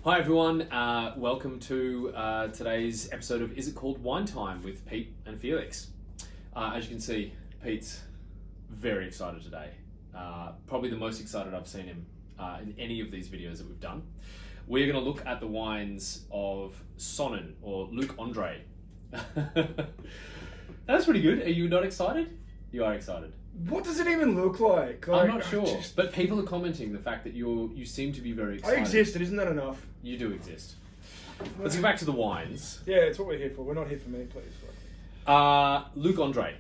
Hi everyone, welcome to today's episode of Is It Called Wine Time with Pete and Felix. As you can see, Pete's very excited today. Probably the most excited I've seen him in any of these videos that we've done. We're going to look at the wines of Sonnen, or Luc Andree. That's pretty good. Are you not excited? You are excited. What does it even look like? I'm not sure, but people are commenting the fact that you seem to be very excited. I exist, and isn't that enough? You do exist. Let's go back to the wines. Yeah, it's what we're here for. We're not here for me, please. Luc Andree,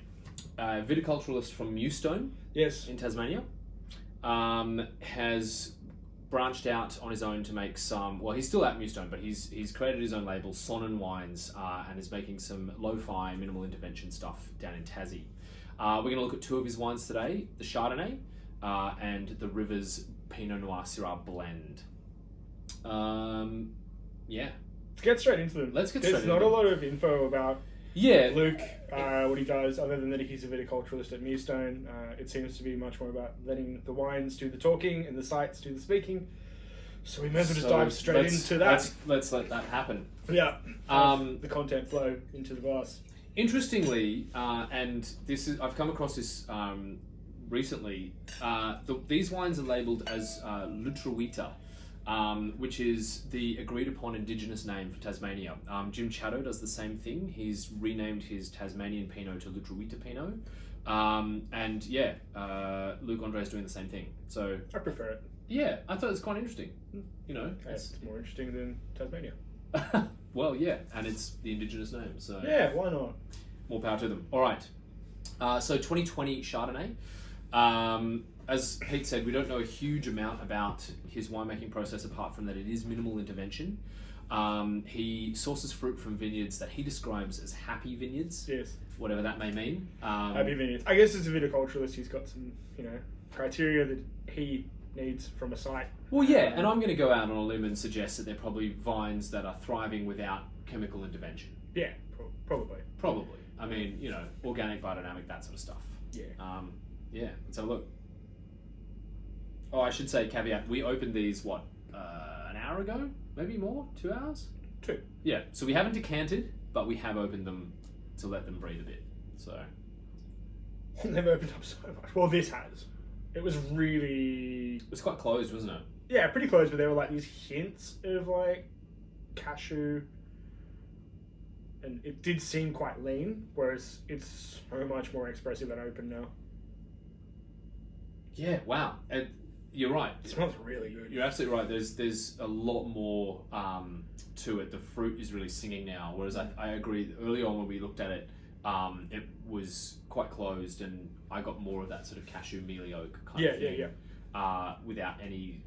viticulturalist from Mewstone, Yes. in Tasmania, has branched out on his own to make some. Well, he's still at Mewstone, but he's created his own label, Sonnen Wines, and is making some lo-fi, minimal intervention stuff down in Tassie. We're going to look at two of his wines today, the Chardonnay and the Rivers Pinot Noir Syrah blend. Yeah. Let's get straight into them. Let's get straight into There's not them. a lot of info about Luc, what he does, other than that he's a viticulturalist at Mewstone. It seems to be much more about letting the wines do the talking and the sites do the speaking. So we may as well just dive straight into that. Let's let that happen. Yeah. The content flow into the glass. Interestingly, and I've come across this recently. These wines are labelled as Lutruwita, which is the agreed upon indigenous name for Tasmania. Jim Chatto does the same thing. He's renamed his Tasmanian Pinot to Lutruwita Pinot, and Luc Andree is doing the same thing. So I prefer it. Yeah, I thought it was quite interesting. You know, it's more interesting than Tasmania. Well, yeah, and it's the indigenous name, so yeah, why not? More power to them. All right. So 2020 Chardonnay. As Pete said, we don't know a huge amount about his winemaking process apart from that it is minimal intervention. He sources fruit from vineyards that he describes as happy vineyards. Yes. Whatever that may mean. Happy vineyards. I guess as a viticulturalist, he's got some, criteria that he needs from a site. Well, yeah, and I'm going to go out on a limb and suggest that they're probably vines that are thriving without chemical intervention. Yeah, probably. Probably. I mean, organic, biodynamic, that sort of stuff. Yeah. Yeah, let's have a look. Oh, I should say, caveat, we opened these, an hour ago? Maybe more? 2 hours? 2. Yeah, so we haven't decanted, but we have opened them to let them breathe a bit, so. They've opened up so much. Well, this has. It was really... It was quite closed, wasn't it? Yeah, pretty close, but there were these hints of cashew, and it did seem quite lean, whereas it's so much more expressive and open now. Yeah, wow. And you're right. It smells really good. You're absolutely right. There's a lot more to it. The fruit is really singing now, whereas I agree, early on when we looked at it, it was quite closed, and I got more of that sort of cashew mealy oak kind of thing. Without any,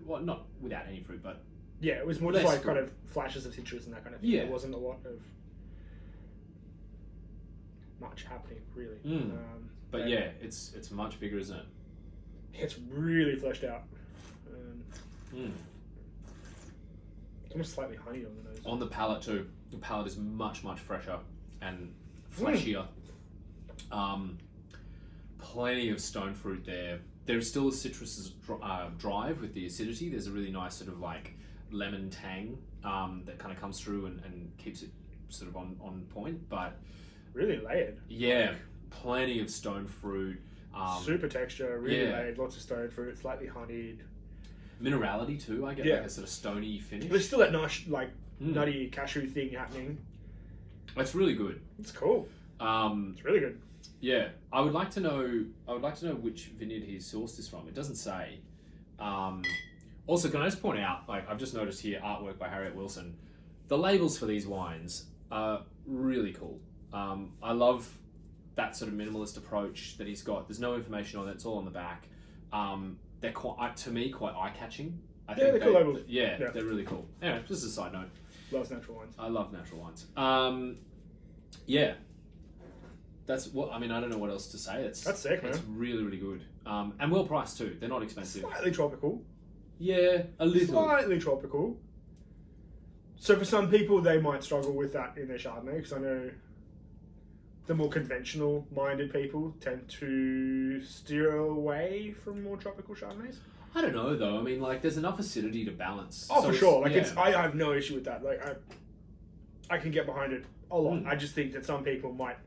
not without any fruit, but yeah, it was more just kind of flashes of citrus and that kind of thing. Yeah, there wasn't a lot of much happening really. But yeah, it's much bigger, isn't it? It's really fleshed out. It's almost slightly honey on the nose. On the palate too. The palate is much fresher and fleshier. Plenty of stone fruit there. There's still a citrus drive with the acidity. There's a really nice sort of lemon tang that kind of comes through and keeps it sort of on point. But really layered. Yeah, plenty of stone fruit. Super texture, really layered, lots of stone fruit, slightly honeyed. Minerality too, I get a sort of stony finish. There's still that nice, nutty cashew thing happening. It's really good. It's cool. It's really good. Yeah, I would like to know which vineyard he sourced this from. It doesn't say. Also, can I just point out, I've just noticed here, artwork by Harriet Wilson. The labels for these wines are really cool. I love that sort of minimalist approach that he's got. There's no information on it; it's all on the back. They're quite, to me, quite eye-catching. They're cool labels. Yeah, they're really cool. Anyway, just a side note. Loves natural wines. I love natural wines. Yeah. That's what I mean. I don't know what else to say. That's sick, man. It's really, really good, and well priced too. They're not expensive. Slightly tropical. Yeah, a little. Slightly tropical. So for some people, they might struggle with that in their Chardonnay, because I know the more conventional-minded people tend to steer away from more tropical Chardonnays. I don't know though. I mean, like, there's enough acidity to balance. Oh, So for sure. Like, yeah. I have no issue with that. Like, I can get behind it a lot. Mm. I just think that some people might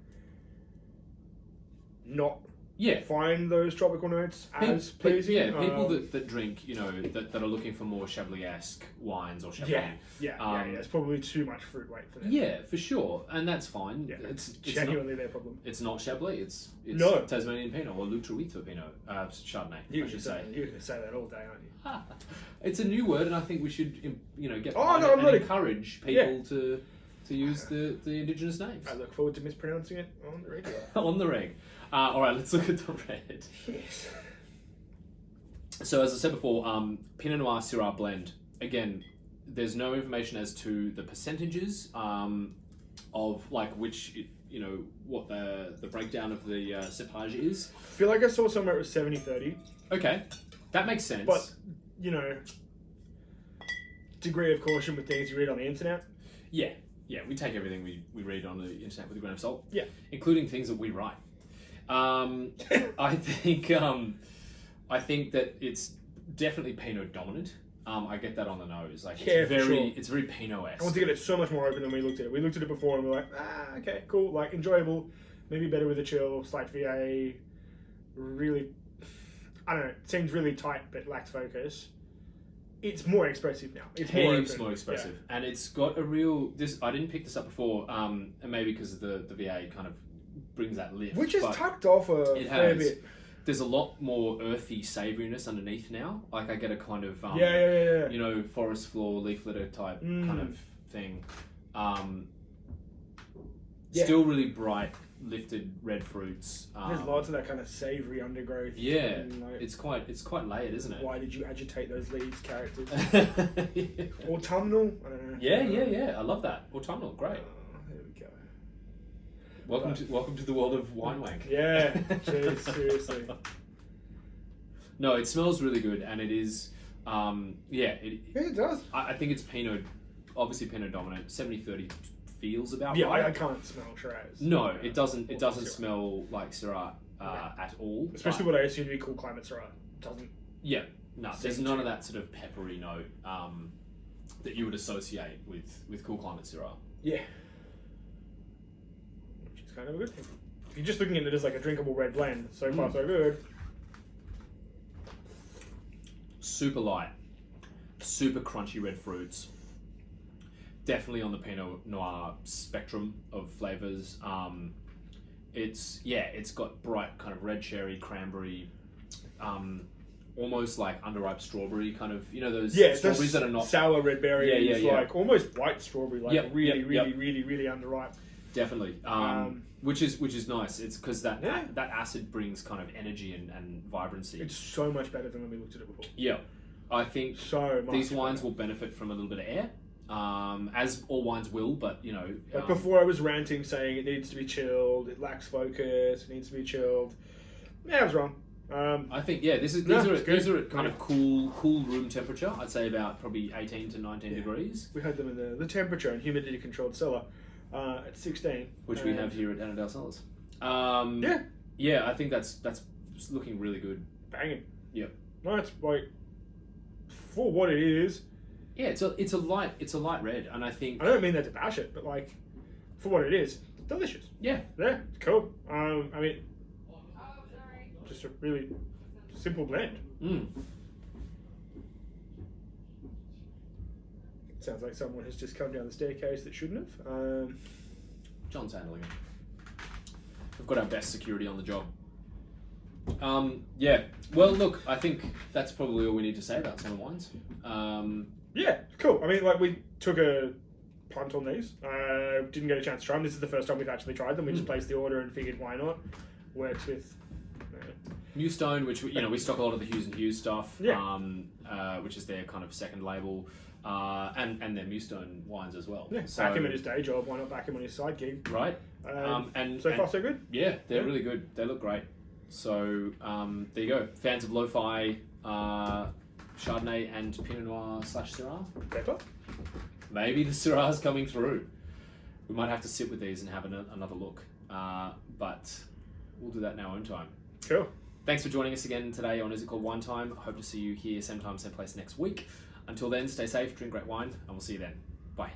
not Yeah. find those tropical notes as pleasing. Yeah, people that drink, you know, that are looking for more Chablis-esque wines or Chablis. Yeah. It's probably too much fruit weight for them. Yeah, for sure, and that's fine. Yeah, It's genuinely their problem. It's not Chablis. It's No. Tasmanian Pinot or Lutruito Pinot, Chardonnay. You I should say. You're going to say that all day, aren't you? It's a new word, and I think we should, you know, get Oh, behind no, it I'm and not encourage people to use the indigenous names I look forward to mispronouncing it on the regular. on the reg. All right, let's look at the red. Yes. So as I said before, Pinot Noir Syrah blend. Again, there's no information as to the percentages of like which, you know, what the breakdown of the cepage is. I feel like I saw somewhere it was 70-30. Okay, that makes sense. But, you know, degree of caution with things you read on the internet. Yeah, we take everything we read on the internet with a grain of salt. Yeah. Including things that we write. I think that it's definitely Pinot dominant. I get that on the nose. Like, Yeah, for sure. it's very Pinot-esque. I want to get it so much more open than we looked at it. We looked at it before and we're like, okay, cool, like enjoyable, maybe better with a chill, slight VA, really, I don't know, it seems really tight but lacked focus. It's more expressive now. It's Heaps more open. expressive, and it's got a real. I didn't pick this up before, and maybe because the VA kind of brings that lift, Which is but tucked off a it fair has. bit. There's a lot more earthy savouriness underneath now. Like, I get a kind of Yeah. you know, forest floor leaf litter type kind of thing. Yeah. Still really bright, lifted red fruits. There's lots of that kind of savoury undergrowth. Yeah, and, like, it's quite layered, isn't it? why did you agitate those leaves characters? Yeah. Autumnal? I don't know. Yeah. I love that. Autumnal, great. There we go. Welcome to the world of wine wank. Yeah, jeez, seriously. No, it smells really good, and it is. Yeah, it does. I think it's Pinot, obviously Pinot dominant. 70-30 feels about Yeah, right. I can't smell Shiraz. No, it doesn't. It doesn't Syrah. smell like Syrah at all. Especially but- what I assume to be cool climate Syrah. Doesn't. Yeah, no. There's Seem none to. of that sort of peppery note that you would associate with cool climate Syrah. Yeah. Which is kind of a good thing. If you're just looking at it as like a drinkable red blend, so far so good. Super light, super crunchy red fruits. Definitely on the Pinot Noir spectrum of flavors. It's got bright kind of red cherry, cranberry, almost like underripe strawberry kind of, you know, those Yeah, strawberries that are not sour red berry. Yeah. Like almost white strawberry, like Yep, really underripe. definitely, which is nice. It's because that acid brings kind of energy and vibrancy. It's so much better than when we looked at it before. Yeah, I think So much. these wines better. will benefit from a little bit of air, as all wines will. But you know, Like before, I was ranting saying it needs to be chilled, it lacks focus, it needs to be chilled. Yeah, I was wrong. I think these are at kind of cool room temperature. I'd say about probably 18 to 19 degrees, We had them in the temperature and humidity controlled cellar at 16, which we have here at Annandale Cellars. Yeah, I think that's looking really good. banging. Yep. No, it's like for what it is. Yeah, it's a light red, and I think I don't mean that to bash it, but like for what it is, delicious. yeah. Yeah, it's cool. I mean, just a really simple blend. Sounds like someone has just come down the staircase that shouldn't have. John's handling it. We've got our best security on the job. Yeah. Well, look, I think that's probably all we need to say about Sonnen Wines. Yeah, cool. I mean, like we took a punt on these. Didn't get a chance to try them. This is the first time we've actually tried them. We just placed the order and figured why not. Works with Mewstone, which we stock a lot of the Hughes and Hughes stuff. Yeah. Which is their kind of second label, and their Mewstone wines as well. yeah, So, back him at his day job. Why not back him on his side gig? right. And so far so good. Yeah, they're really good. They look great. So there you go. Fans of lo-fi Chardonnay and Pinot Noir / Syrah. Pepper. Maybe the Syrah's coming through. We might have to sit with these and have another look. But we'll do that in our own time. Cool. Thanks for joining us again today on Is It Called Wine Time. I hope to see you here same time, same place next week. Until then, stay safe, drink great wine, and we'll see you then. Bye.